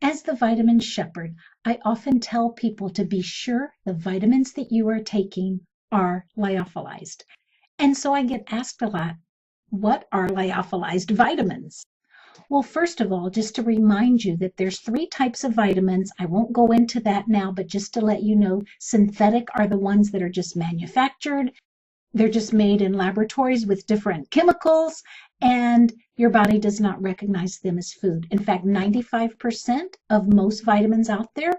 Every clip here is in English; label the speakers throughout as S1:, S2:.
S1: As the vitamin shepherd, I often tell people to be sure the vitamins that you are taking are lyophilized. And so I get asked a lot, what are lyophilized vitamins? Well, first of all, just to remind you that there's three types of vitamins. I won't go into that now, but just to let you know, synthetic are the ones that are just manufactured. They're just made in laboratories with different chemicals, and your body does not recognize them as food. In fact, 95% of most vitamins out there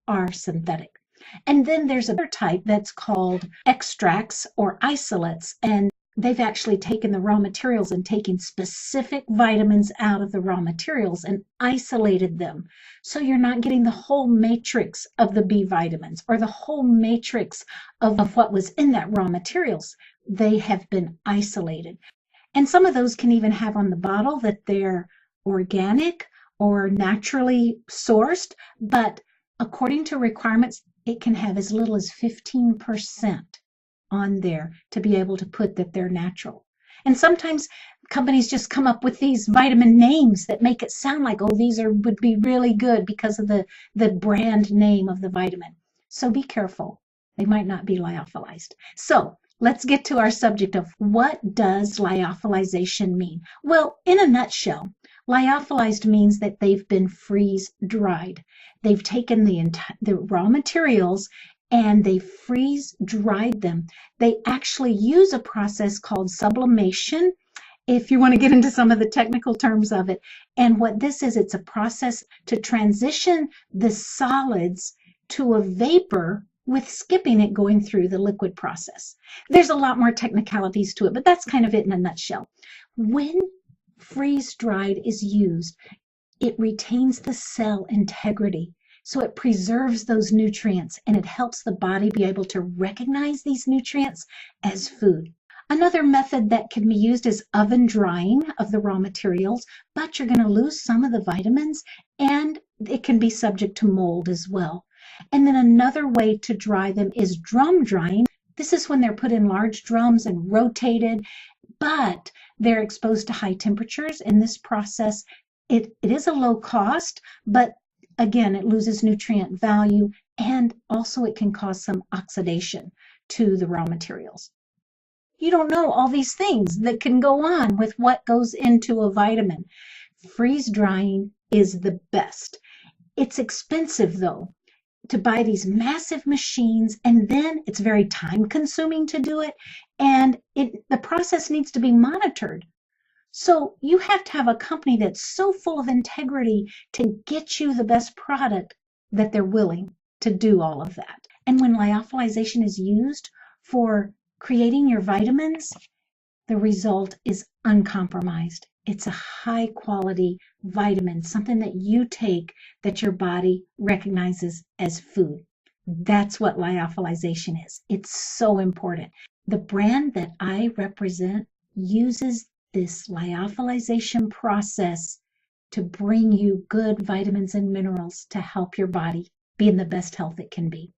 S1: are synthetic. And then there's another type that's called extracts or isolates, and they've actually taken the raw materials and taken specific vitamins out of the raw materials and isolated them. So you're not getting the whole matrix of the B vitamins or the whole matrix of what was in that raw materials. They have been isolated. And some of those can even have on the bottle that they're organic or naturally sourced, but according to requirements, it can have as little as 15% on there to be able to put that they're natural. And sometimes companies just come up with these vitamin names that make it sound like, oh, these would be really good because of the brand name of the vitamin. So be careful. They might not be lyophilized. So let's get to our subject of what does lyophilization mean? Well, in a nutshell, lyophilized means that they've been freeze-dried. They've taken the raw materials and they freeze-dried them. They actually use a process called sublimation, if you want to get into some of the technical terms of it. And what this is, it's a process to transition the solids to a vapor with skipping it going through the liquid process. There's a lot more technicalities to it, but that's kind of it in a nutshell. When freeze-dried is used, it retains the cell integrity. So it preserves those nutrients and it helps the body be able to recognize these nutrients as food. Another method that can be used is oven drying of the raw materials, but you're going to lose some of the vitamins and it can be subject to mold as well. And then another way to dry them is drum drying. This is when they're put in large drums and rotated, but they're exposed to high temperatures in this process. It is a low cost, but again, it loses nutrient value, and also it can cause some oxidation to the raw materials. You don't know all these things that can go on with what goes into a vitamin. Freeze drying is the best. It's expensive though, to buy these massive machines, and then it's very time consuming to do it, and the process needs to be monitored. So you have to have a company that's so full of integrity to get you the best product that they're willing to do all of that. And when lyophilization is used for creating your vitamins, the result is uncompromised. It's a high quality vitamin, something that you take that your body recognizes as food. That's what lyophilization is. It's so important. The brand that I represent uses this lyophilization process to bring you good vitamins and minerals to help your body be in the best health it can be.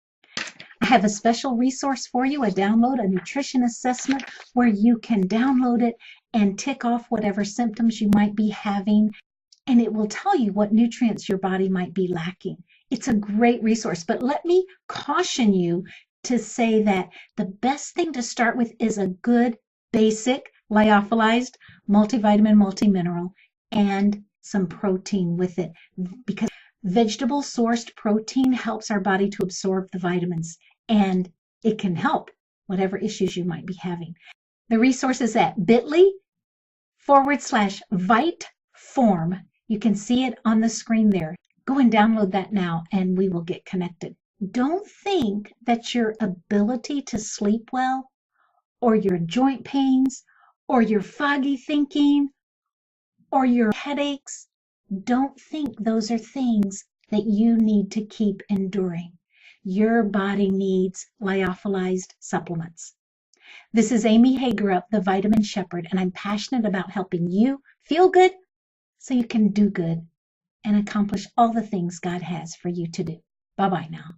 S1: I have a special resource for you, a download, a nutrition assessment, where you can download it and tick off whatever symptoms you might be having, and it will tell you what nutrients your body might be lacking. It's a great resource, but let me caution you to say that the best thing to start with is a good basic lyophilized multivitamin, multimineral, and some protein with it, because vegetable sourced protein helps our body to absorb the vitamins, and it can help whatever issues you might be having. The resource is at bit.ly/ViteForm. You can see it on the screen there. Go and download that now and we will get connected. Don't think that your ability to sleep well, or your joint pains, or your foggy thinking, or your headaches, don't think those are things that you need to keep enduring. Your body needs lyophilized supplements. This is Amy Hagerup, the Vitamin Shepherd, and I'm passionate about helping you feel good so you can do good and accomplish all the things God has for you to do. Bye-bye now.